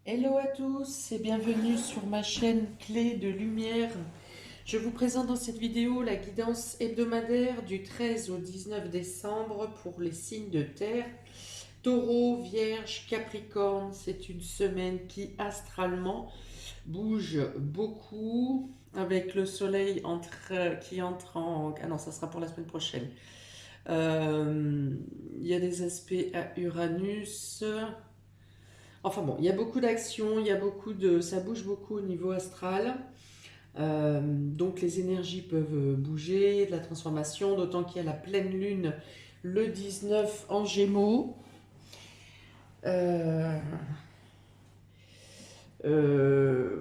Hello à tous et bienvenue sur ma chaîne Clé de Lumière. Je vous présente dans cette vidéo la guidance hebdomadaire du 13 au 19 décembre pour les signes de terre. Taureau, Vierge, Capricorne, c'est une semaine qui astralement bouge beaucoup avec le soleil qui entre en... Ah non, ça sera pour la semaine prochaine. Il y a des aspects à Uranus. Enfin bon, il y a beaucoup d'actions, ça bouge beaucoup au niveau astral. Donc les énergies peuvent bouger, de la transformation, d'autant qu'il y a la pleine lune le 19 en Gémeaux. Euh,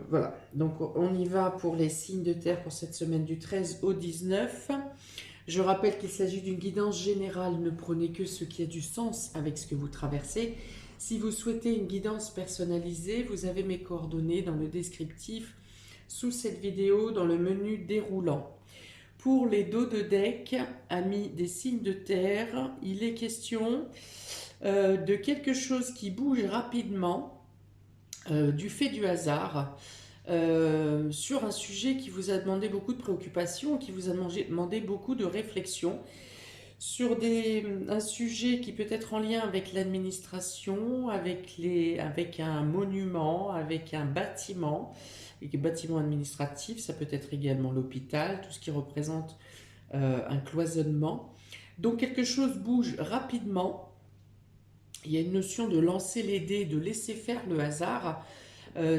voilà, donc on y va pour les signes de terre pour cette semaine du 13 au 19. Je rappelle qu'il s'agit d'une guidance générale, ne prenez que ce qui a du sens avec ce que vous traversez. Si vous souhaitez une guidance personnalisée, vous avez mes coordonnées dans le descriptif sous cette vidéo dans le menu déroulant. Pour les dos de deck, amis des signes de terre, il est question de quelque chose qui bouge rapidement du fait du hasard. Sur un sujet qui vous a demandé beaucoup de préoccupation, qui vous a demandé beaucoup de réflexion, sur un sujet qui peut être en lien avec l'administration, avec un monument, avec un bâtiment, et bâtiment administratif, ça peut être également l'hôpital, tout ce qui représente un cloisonnement. Donc quelque chose bouge rapidement, il y a une notion de lancer les dés, de laisser faire le hasard,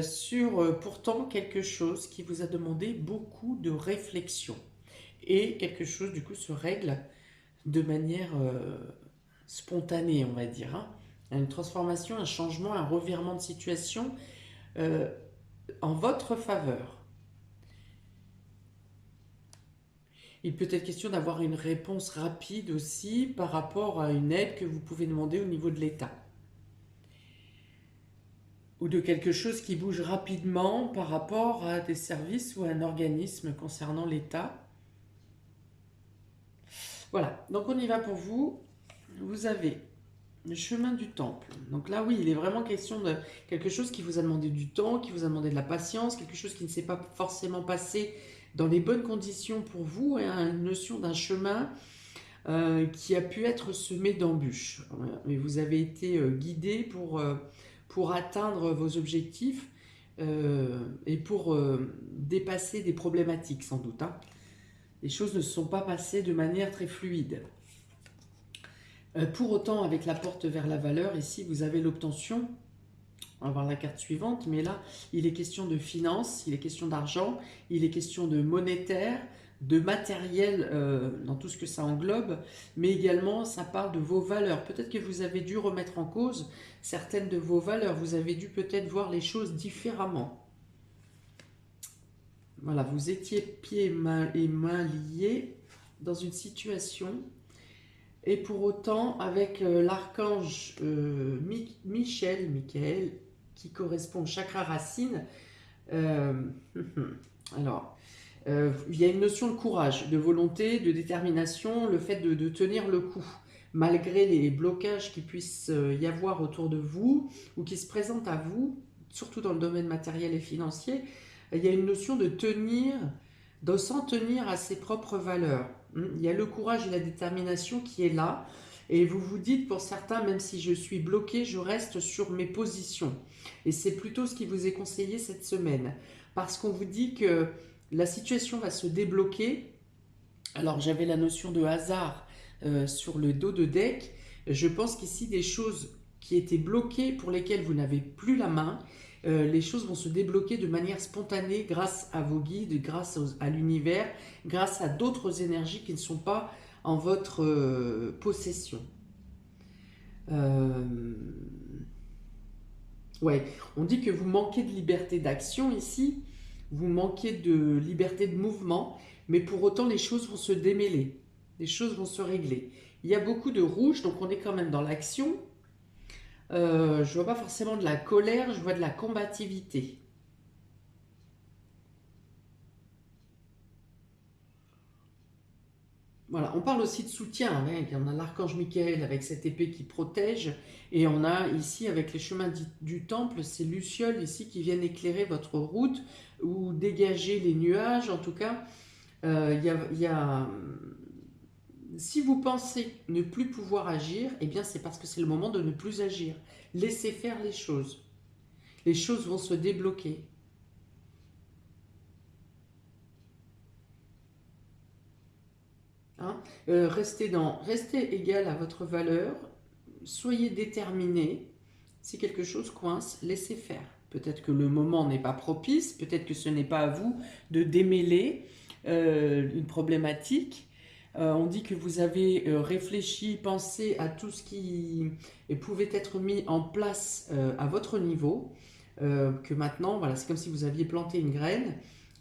sur pourtant quelque chose qui vous a demandé beaucoup de réflexion. Et quelque chose du coup se règle de manière spontanée, on va dire. Hein. Une transformation, un changement, un revirement de situation euh, en votre faveur. Il peut être question d'avoir une réponse rapide aussi par rapport à une aide que vous pouvez demander au niveau de l'État. Ou de quelque chose qui bouge rapidement par rapport à des services ou à un organisme concernant l'État. Voilà, donc on y va pour vous. Vous avez le chemin du temple. Donc là, oui, il est vraiment question de quelque chose qui vous a demandé du temps, qui vous a demandé de la patience, quelque chose qui ne s'est pas forcément passé dans les bonnes conditions pour vous, et une notion d'un chemin qui a pu être semé d'embûches. Mais vous avez été guidé pour atteindre vos objectifs et pour dépasser des problématiques, sans doute. Hein. Les choses ne se sont pas passées de manière très fluide. Pour autant, avec la porte vers la valeur, ici, vous avez l'obtention. On va voir la carte suivante, mais là, il est question de finances, il est question d'argent, il est question de monétaire, de matériel dans tout ce que ça englobe, mais également, ça parle de vos valeurs. Peut-être que vous avez dû remettre en cause certaines de vos valeurs, vous avez dû peut-être voir les choses différemment. Voilà, vous étiez pieds et mains liés dans une situation. Et pour autant, avec l'archange Michael, qui correspond au chakra racine, euh, alors, il y a une notion de courage, de volonté, de détermination, le fait de tenir le coup, malgré les blocages qui puissent y avoir autour de vous ou qui se présentent à vous, surtout dans le domaine matériel et financier, il y a une notion de tenir, de s'en tenir à ses propres valeurs. Il y a le courage et la détermination qui est là. Et vous vous dites, pour certains, même si je suis bloqué, je reste sur mes positions. Et c'est plutôt ce qui vous est conseillé cette semaine. Parce qu'on vous dit que la situation va se débloquer. Alors j'avais la notion de hasard sur le dos de deck. Je pense qu'ici, des choses qui étaient bloquées, pour lesquelles vous n'avez plus la main, les choses vont se débloquer de manière spontanée grâce à vos guides, à l'univers, grâce à d'autres énergies qui ne sont pas en votre possession. Euh, ouais, on dit que vous manquez de liberté d'action ici, vous manquez de liberté de mouvement, mais pour autant les choses vont se démêler, les choses vont se régler. Il y a beaucoup de rouge, donc on est quand même dans l'action. Je vois pas forcément de la colère, je vois de la combativité. Voilà, on parle aussi de soutien, hein. On a l'archange Michael avec cette épée qui protège, et on a ici avec les chemins du temple, c'est Luciole ici qui viennent éclairer votre route ou dégager les nuages. En tout cas, si vous pensez ne plus pouvoir agir, eh bien c'est parce que c'est le moment de ne plus agir. Laissez faire les choses. Les choses vont se débloquer. Hein, restez égal à votre valeur, soyez déterminé. Si quelque chose coince, laissez faire. Peut-être que le moment n'est pas propice, peut-être que ce n'est pas à vous de démêler une problématique. On dit que vous avez réfléchi, pensé à tout ce qui pouvait être mis en place à votre niveau, que maintenant, voilà, c'est comme si vous aviez planté une graine,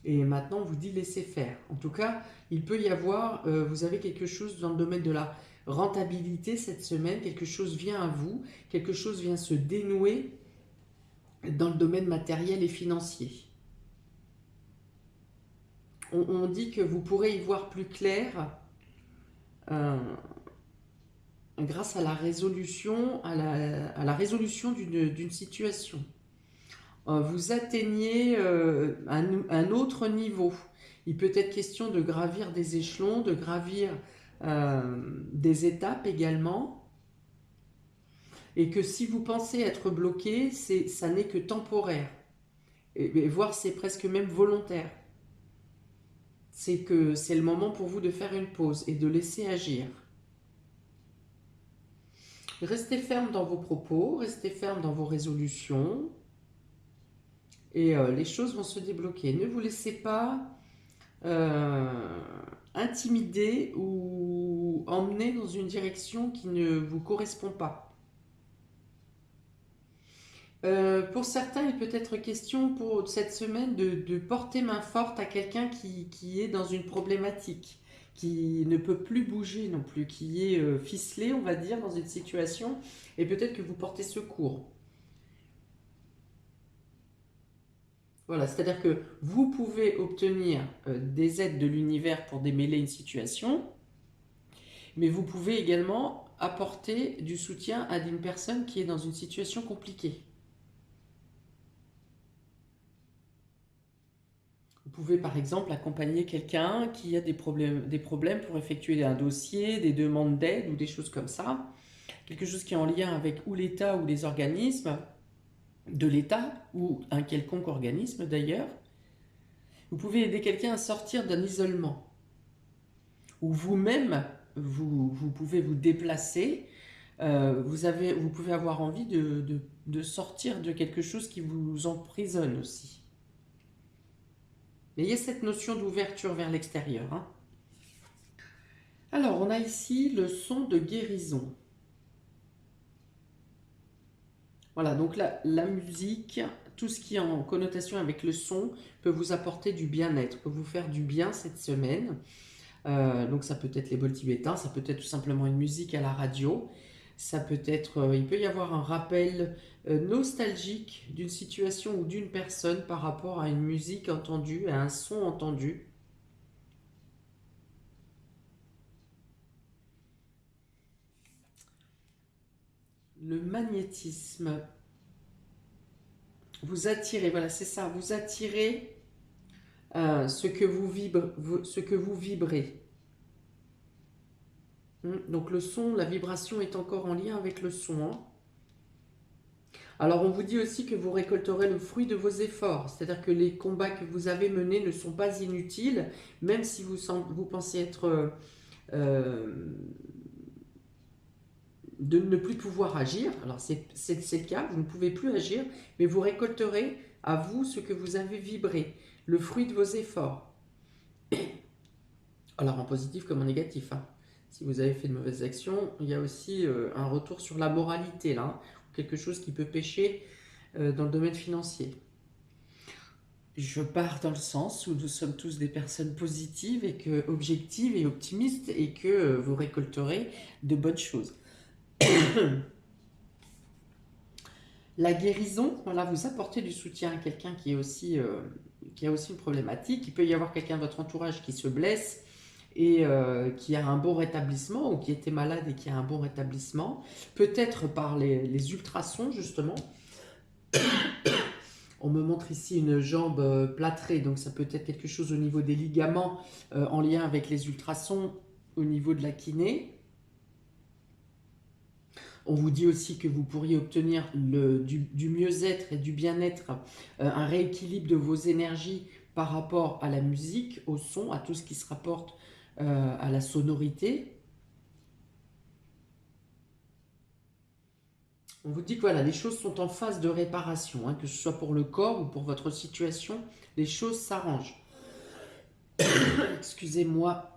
et maintenant on vous dit laissez faire. En tout cas, il peut y avoir, vous avez quelque chose dans le domaine de la rentabilité cette semaine, quelque chose vient à vous, quelque chose vient se dénouer dans le domaine matériel et financier. On dit que vous pourrez y voir plus clair grâce à la résolution, à la résolution d'une situation. Vous atteignez un autre niveau. Il peut être question de gravir des échelons, de gravir des étapes également. Et que si vous pensez être bloqué, ça n'est que temporaire. Et voire c'est presque même volontaire. C'est que c'est le moment pour vous de faire une pause et de laisser agir. Restez ferme dans vos propos, restez ferme dans vos résolutions. Et les choses vont se débloquer. Ne vous laissez pas intimider ou emmener dans une direction qui ne vous correspond pas. Pour certains, il peut être question pour cette semaine de porter main forte à quelqu'un qui est dans une problématique, qui ne peut plus bouger non plus, qui est ficelé, on va dire, dans une situation, et peut-être que vous portez secours. Voilà, c'est-à-dire que vous pouvez obtenir des aides de l'univers pour démêler une situation, mais vous pouvez également apporter du soutien à une personne qui est dans une situation compliquée. Vous pouvez par exemple accompagner quelqu'un qui a des problèmes pour effectuer un dossier, des demandes d'aide ou des choses comme ça. Quelque chose qui est en lien avec ou l'État ou les organismes de l'État ou un quelconque organisme d'ailleurs. Vous pouvez aider quelqu'un à sortir d'un isolement. Ou vous-même, vous pouvez vous déplacer. Vous pouvez avoir envie de sortir de quelque chose qui vous emprisonne aussi. Mais il y a cette notion d'ouverture vers l'extérieur. Hein. Alors, on a ici le son de guérison. Voilà, donc la musique, tout ce qui est en connotation avec le son peut vous apporter du bien-être, peut vous faire du bien cette semaine. Donc ça peut être les bols tibétains, ça peut être tout simplement une musique à la radio, ça peut être, il peut y avoir un rappel nostalgique d'une situation ou d'une personne par rapport à une musique entendue, à un son entendu. Le magnétisme. Vous attirez, voilà, c'est ça, vous attirez ce que vous vibrez. Donc le son, la vibration est encore en lien avec le son. Hein. Alors on vous dit aussi que vous récolterez le fruit de vos efforts, c'est-à-dire que les combats que vous avez menés ne sont pas inutiles, même si vous pensez être de ne plus pouvoir agir. Alors c'est le cas, vous ne pouvez plus agir, mais vous récolterez à vous ce que vous avez vibré, le fruit de vos efforts. Alors en positif comme en négatif. Hein. Si vous avez fait de mauvaises actions, il y a aussi un retour sur la moralité, là, quelque chose qui peut pêcher dans le domaine financier. Je pars dans le sens où nous sommes tous des personnes positives et objectives et optimistes et que vous récolterez de bonnes choses. La guérison, voilà, vous apportez du soutien à quelqu'un qui a aussi une problématique. Il peut y avoir quelqu'un de votre entourage qui se blesse et qui a un bon rétablissement, ou qui était malade et qui a un bon rétablissement, peut-être par les ultrasons justement. On me montre ici une jambe plâtrée, donc ça peut être quelque chose au niveau des ligaments en lien avec les ultrasons au niveau de la kiné. On vous dit aussi que vous pourriez obtenir du mieux-être et du bien-être, un rééquilibre de vos énergies par rapport à la musique, au son, à tout ce qui se rapporte à la sonorité. On vous dit que voilà, les choses sont en phase de réparation, hein, que ce soit pour le corps ou pour votre situation, les choses s'arrangent. Excusez-moi.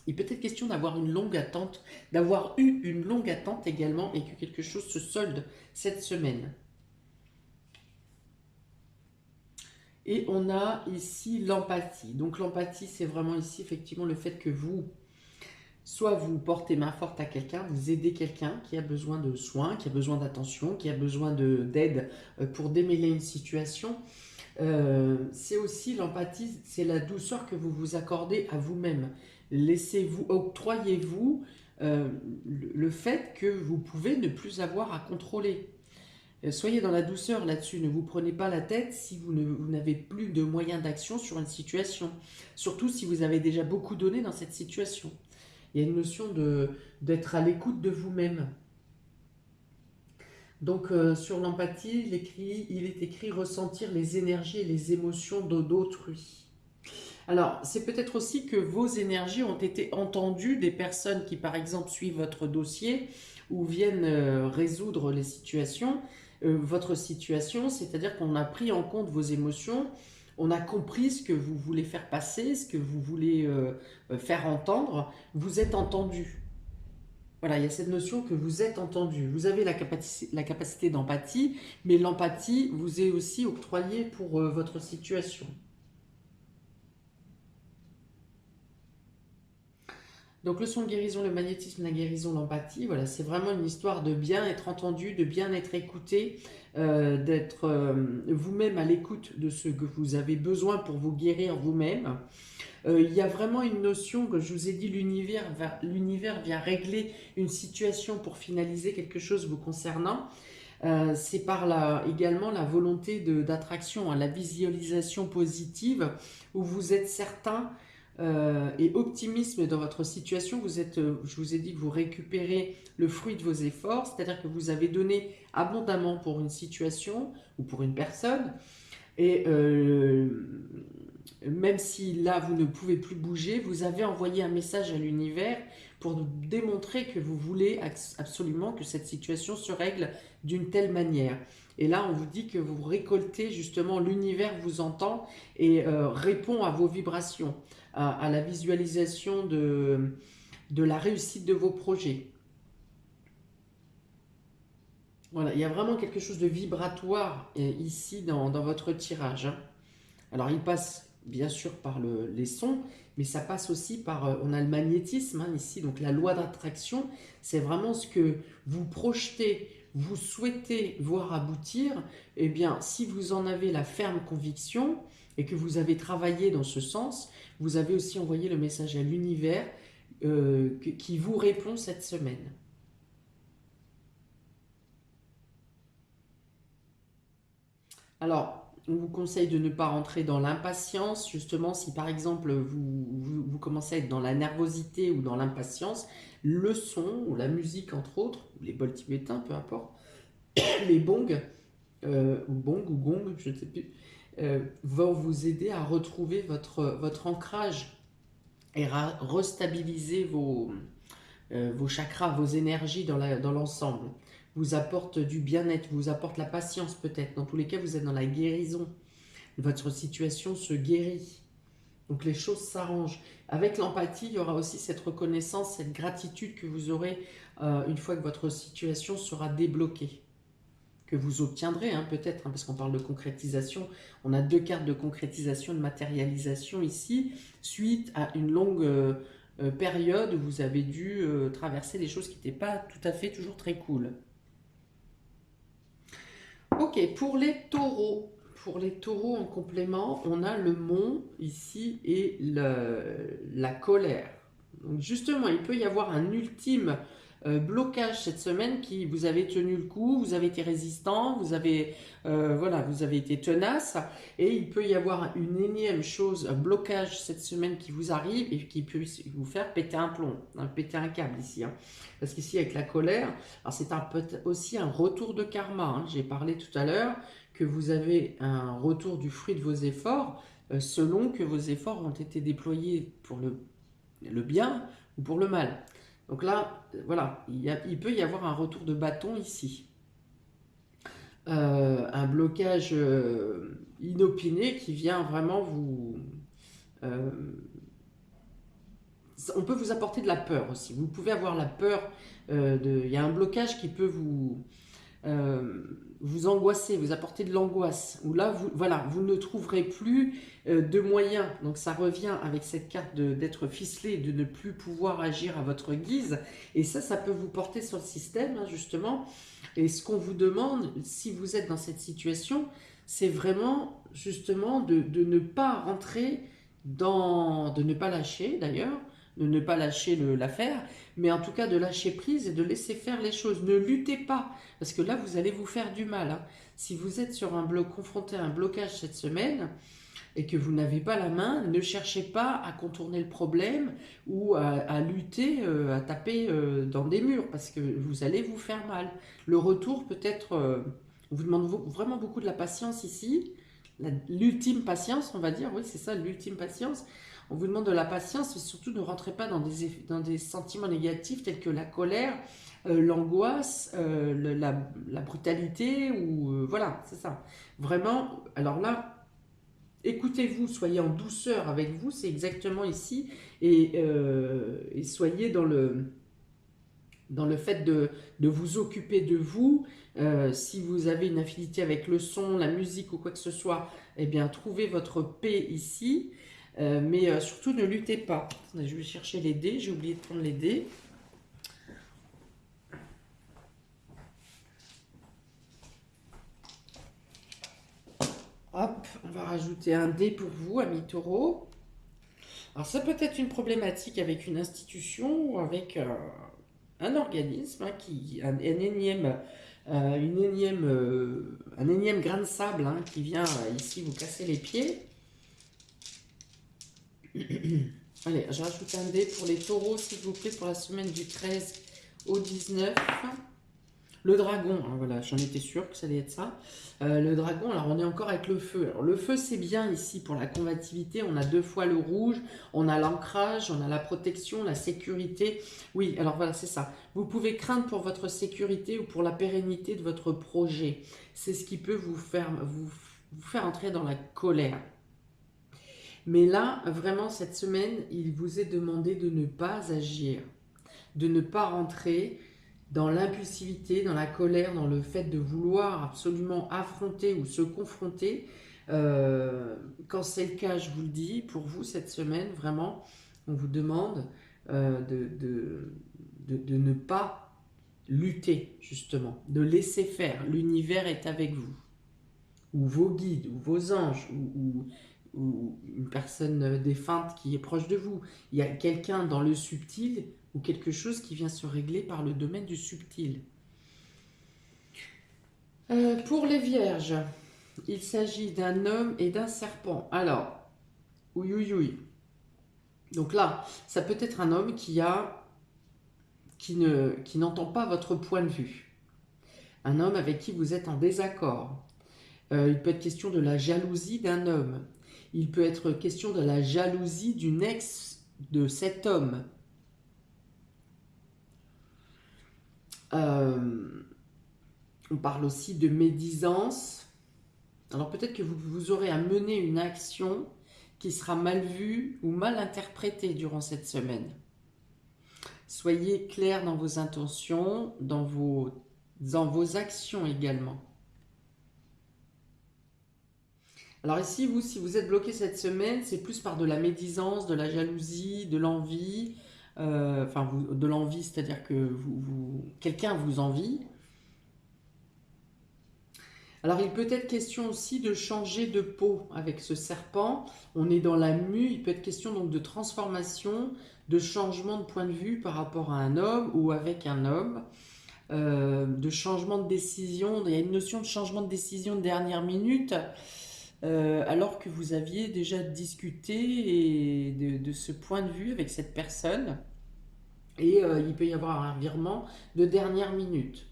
Il peut être question d'avoir une longue attente, d'avoir eu une longue attente également et que quelque chose se solde cette semaine. Et on a ici l'empathie. Donc l'empathie, c'est vraiment ici effectivement le fait que soit vous portez main forte à quelqu'un, vous aidez quelqu'un qui a besoin de soins, qui a besoin d'attention, qui a besoin d'aide pour démêler une situation. C'est aussi l'empathie, c'est la douceur que vous vous accordez à vous-même. Laissez-vous, octroyez-vous le fait que vous pouvez ne plus avoir à contrôler. Soyez dans la douceur là-dessus, ne vous prenez pas la tête si vous n'avez plus de moyens d'action sur une situation. Surtout si vous avez déjà beaucoup donné dans cette situation. Il y a une notion d'être à l'écoute de vous-même. Donc sur l'empathie, il est écrit ressentir les énergies et les émotions d'autrui. Alors, c'est peut-être aussi que vos énergies ont été entendues des personnes qui, par exemple, suivent votre dossier ou viennent résoudre les situations, votre situation, c'est-à-dire qu'on a pris en compte vos émotions, on a compris ce que vous voulez faire passer, ce que vous voulez faire entendre, vous êtes entendu. Voilà, il y a cette notion que vous êtes entendu. Vous avez la capacité d'empathie, mais l'empathie vous est aussi octroyée pour votre situation. Donc le son de guérison, le magnétisme, la guérison, l'empathie, voilà, c'est vraiment une histoire de bien être entendu, de bien être écouté, d'être vous-même à l'écoute de ce que vous avez besoin pour vous guérir vous-même. Il y a vraiment une notion que je vous ai dit, l'univers vient régler une situation pour finaliser quelque chose vous concernant. C'est également la volonté d'attraction, hein, la visualisation positive, où vous êtes certain et optimisme dans votre situation. Je vous ai dit que vous récupérez le fruit de vos efforts, c'est-à-dire que vous avez donné abondamment pour une situation ou pour une personne, et même si là vous ne pouvez plus bouger, vous avez envoyé un message à l'univers pour démontrer que vous voulez absolument que cette situation se règle d'une telle manière. Et là, on vous dit que vous récoltez justement, l'univers vous entend et répond à vos vibrations, à la visualisation de la réussite de vos projets. Voilà, il y a vraiment quelque chose de vibratoire ici dans votre tirage, hein. Alors, il passe bien sûr par les sons, mais ça passe aussi par, on a le magnétisme, hein, ici, donc la loi d'attraction, c'est vraiment ce que vous projetez, vous souhaitez voir aboutir. Eh bien, si vous en avez la ferme conviction et que vous avez travaillé dans ce sens, vous avez aussi envoyé le message à l'univers qui vous répond cette semaine. Alors, on vous conseille de ne pas rentrer dans l'impatience, justement, si par exemple vous commencez à être dans la nervosité ou dans l'impatience, le son ou la musique entre autres, ou les bols tibétains, peu importe, les bongs, ou bong ou gong, je ne sais plus, vont vous aider à retrouver votre ancrage et à restabiliser vos chakras, vos énergies dans l'ensemble. Vous apporte du bien-être, vous apporte la patience peut-être. Dans tous les cas, vous êtes dans la guérison. Votre situation se guérit. Donc les choses s'arrangent. Avec l'empathie, il y aura aussi cette reconnaissance, cette gratitude que vous aurez une fois que votre situation sera débloquée. Que vous obtiendrez peut-être, parce qu'on parle de concrétisation. On a deux cartes de concrétisation, de matérialisation ici, suite à une longue période où vous avez dû traverser des choses qui n'étaient pas tout à fait toujours très cool. Ok, pour les taureaux. pour les taureaux en complément, on a le mont ici et la colère. Donc justement, il peut y avoir un ultime blocage cette semaine qui vous avez tenu le coup, vous avez été résistant, vous avez voilà, vous avez été tenace, et il peut y avoir une énième chose, un blocage cette semaine qui vous arrive et qui peut vous faire péter un plomb, hein, péter un câble ici, hein. Parce qu'ici avec la colère, alors c'est aussi un retour de karma, hein. J'ai parlé tout à l'heure que vous avez un retour du fruit de vos efforts selon que vos efforts ont été déployés pour le bien ou pour le mal. Donc là, voilà, il peut y avoir un retour de bâton ici. Un blocage inopiné qui vient vraiment vous... on peut vous apporter de la peur aussi. Vous pouvez avoir la peur, il y a un blocage qui peut vous angoisser, vous apporter de l'angoisse, où là, voilà, vous ne trouverez plus de moyens. Donc ça revient avec cette carte d'être ficelé, de ne plus pouvoir agir à votre guise. Et ça peut vous porter sur le système, hein, justement. Et ce qu'on vous demande, si vous êtes dans cette situation, c'est vraiment, justement, de ne pas rentrer de ne pas lâcher, d'ailleurs, de ne pas lâcher l'affaire, mais en tout cas de lâcher prise et de laisser faire les choses. Ne luttez pas, parce que là, vous allez vous faire du mal, hein. Si vous êtes sur confronté à un blocage cette semaine et que vous n'avez pas la main, ne cherchez pas à contourner le problème ou à lutter, à taper dans des murs, parce que vous allez vous faire mal. Le retour peut être... on vous demande vraiment beaucoup de la patience ici, l'ultime patience, on va dire, oui, c'est ça, l'ultime patience. On vous demande de la patience, et surtout ne rentrez pas dans des sentiments négatifs tels que la colère, l'angoisse, la brutalité, ou voilà, c'est ça. Vraiment, alors là, écoutez-vous, soyez en douceur avec vous, c'est exactement ici, et soyez dans le fait de vous occuper de vous. Si vous avez une affinité avec le son, la musique ou quoi que ce soit, eh bien, trouvez votre paix ici. Mais surtout, ne luttez pas. Attendez, je vais chercher les dés. J'ai oublié de prendre les dés. Hop, on va rajouter un dé pour vous, amis taureaux. Alors, ça peut être une problématique avec une institution ou avec un organisme, hein, un énième grain de sable, hein, qui vient ici vous casser les pieds. Allez, je rajoute un dé pour les taureaux, s'il vous plaît, pour la semaine du 13 au 19. Le dragon, hein, voilà, j'en étais sûre que ça allait être ça. Le dragon, alors on est encore avec le feu. Alors le feu, c'est bien ici pour la combativité. On a 2 fois le rouge, on a l'ancrage, on a la protection, la sécurité. Oui, alors voilà, c'est ça. Vous pouvez craindre pour votre sécurité ou pour la pérennité de votre projet. C'est ce qui peut vous faire entrer dans la colère. Mais là, vraiment, cette semaine, il vous est demandé de ne pas agir, de ne pas rentrer dans l'impulsivité, dans la colère, dans le fait de vouloir absolument affronter ou se confronter. Quand c'est le cas, je vous le dis, pour vous, cette semaine, vraiment, on vous demande de ne pas lutter, justement, de laisser faire. L'univers est avec vous, ou vos guides, ou vos anges, ou une personne défunte qui est proche de vous. Il y a quelqu'un dans le subtil ou quelque chose qui vient se régler par le domaine du subtil. Pour les vierges, il s'agit d'un homme et d'un serpent. Alors, ouïouïouï. Donc là, ça peut être un homme qui n'entend pas votre point de vue. Un homme avec qui vous êtes en désaccord. Il peut être question de la jalousie d'un homme. Il peut être question de la jalousie d'une ex de cet homme. On parle aussi de médisance. Alors peut-être que vous aurez à mener une action qui sera mal vue ou mal interprétée durant cette semaine. Soyez clair dans vos intentions, dans vos actions également. Alors ici, si vous êtes bloqué cette semaine, c'est plus par de la médisance, de la jalousie, de l'envie. De l'envie, c'est-à-dire que quelqu'un vous envie. Alors, il peut être question aussi de changer de peau avec ce serpent. On est dans la mue, il peut être question donc de transformation, de changement de point de vue par rapport à un homme ou avec un homme, de changement de décision. Il y a une notion de changement de décision de dernière minute, alors que vous aviez déjà discuté de ce point de vue avec cette personne. Et il peut y avoir un virement de dernière minute.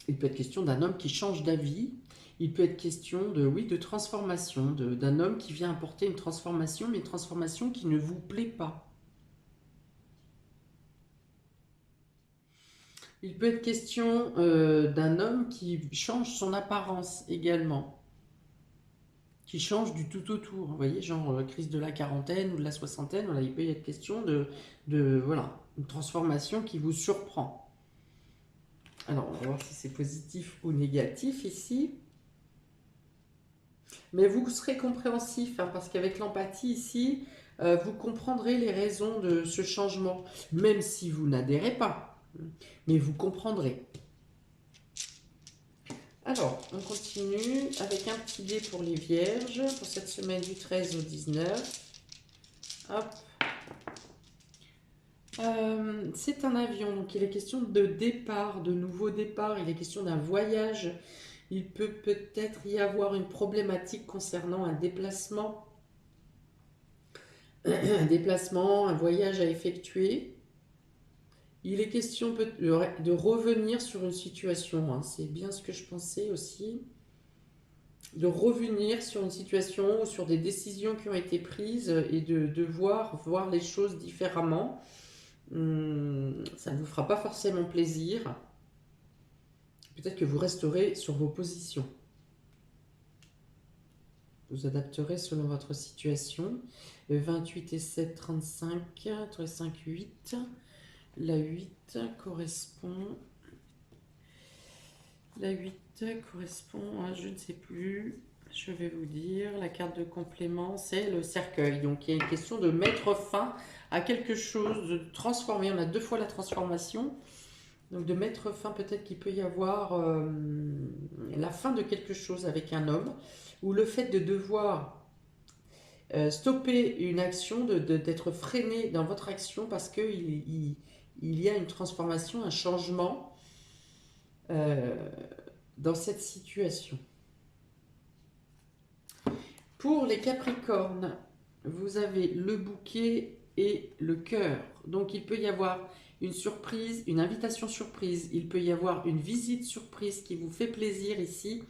Il peut être question d'un homme qui change d'avis. Il peut être question de, oui, de transformation, d'un homme qui vient apporter une transformation, mais une transformation qui ne vous plaît pas. Il peut être question d'un homme qui change son apparence également, qui change du tout autour. Vous voyez, genre crise de la quarantaine ou de la soixantaine, voilà, il peut y être question voilà, une transformation qui vous surprend. Alors, on va voir si c'est positif ou négatif ici. Mais vous serez compréhensif, hein, parce qu'avec l'empathie ici, vous comprendrez les raisons de ce changement, même si vous n'adhérez pas. Mais vous comprendrez. Alors, on continue avec un petit dé pour les vierges, pour cette semaine du 13 au 19. Hop. C'est un avion, donc il est question de départ, de nouveau départ, il est question d'un voyage. Il peut peut-être y avoir une problématique concernant un déplacement, un voyage à effectuer. Il est question de revenir sur une situation, hein, c'est bien ce que je pensais aussi, de revenir sur une situation ou sur des décisions qui ont été prises et de voir les choses différemment. Ça ne vous fera pas forcément plaisir. Peut-être que vous resterez sur vos positions. Vous adapterez selon votre situation. 28 et 7, 35, 5, 8. La 8 correspond... La 8 correspond à, je ne sais plus, je vais vous dire, la carte de complément, c'est le cercueil. Donc il y a une question de mettre fin à quelque chose, de transformer. On a 2 fois la transformation. Donc de mettre fin, peut-être qu'il peut y avoir la fin de quelque chose avec un homme, ou le fait de devoir stopper une action, d'être freiné dans votre action parce qu'il y a une transformation, un changement dans cette situation. Pour les Capricornes, vous avez le bouquet et le cœur. Donc il peut y avoir une surprise, une invitation surprise. Il peut y avoir une visite surprise qui vous fait plaisir ici.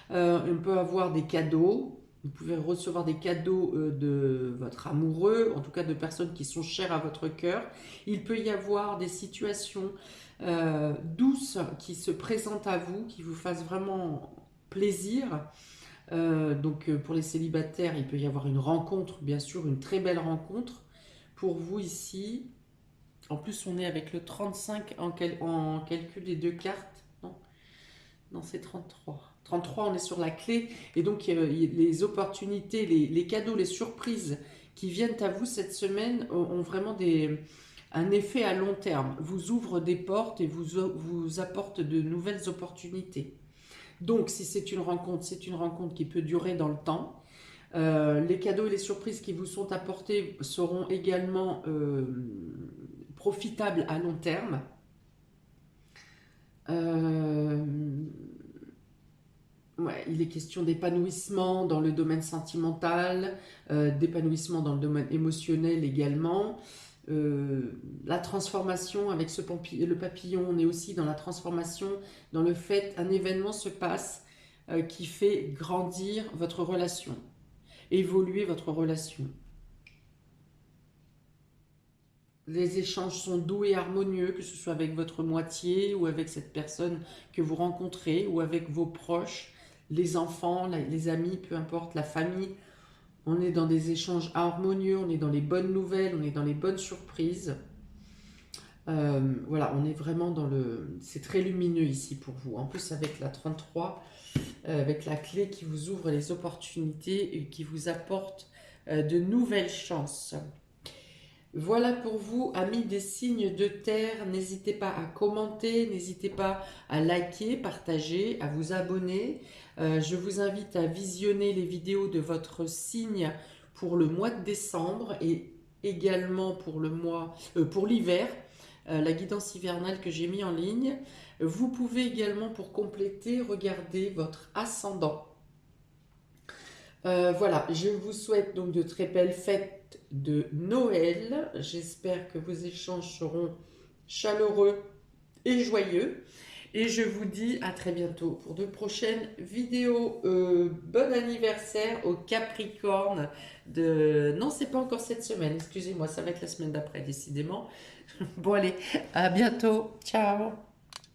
On peut avoir des cadeaux. Vous pouvez recevoir des cadeaux de votre amoureux, en tout cas de personnes qui sont chères à votre cœur. Il peut y avoir des situations douces qui se présentent à vous, qui vous fassent vraiment plaisir. Donc pour les célibataires, il peut y avoir une rencontre, bien sûr, une très belle rencontre. Pour vous ici, en plus on est avec le 35 en calcul des 2 cartes. Non, c'est 33. 33, on est sur la clé. Et donc les opportunités, les cadeaux, les surprises qui viennent à vous cette semaine ont vraiment un effet à long terme. Vous ouvrent des portes et vous apportent de nouvelles opportunités. Donc, si c'est une rencontre qui peut durer dans le temps. Les cadeaux et les surprises qui vous sont apportés seront également profitables à long terme. Ouais, il est question d'épanouissement dans le domaine sentimental, d'épanouissement dans le domaine émotionnel également. La transformation avec le papillon, on est aussi dans la transformation, dans le fait qu'un événement se passe qui fait grandir votre relation, évoluer votre relation. Les échanges sont doux et harmonieux, que ce soit avec votre moitié ou avec cette personne que vous rencontrez ou avec vos proches, les enfants, les amis, peu importe, la famille. On est dans des échanges harmonieux, on est dans les bonnes nouvelles, on est dans les bonnes surprises. Voilà, on est vraiment dans le... C'est très lumineux ici pour vous. En plus avec la 33, avec la clé qui vous ouvre les opportunités et qui vous apporte de nouvelles chances. Voilà pour vous, amis des signes de terre. N'hésitez pas à commenter, n'hésitez pas à liker, partager, à vous abonner. Je vous invite à visionner les vidéos de votre signe pour le mois de décembre et également pour pour l'hiver, la guidance hivernale que j'ai mis en ligne. Vous pouvez également, pour compléter, regarder votre ascendant. Voilà, je vous souhaite donc de très belles fêtes de Noël. J'espère que vos échanges seront chaleureux et joyeux. Et je vous dis à très bientôt pour de prochaines vidéos. Bon anniversaire au Capricorne de... Non, c'est pas encore cette semaine, excusez-moi, ça va être la semaine d'après, décidément. Bon allez, à bientôt. Ciao.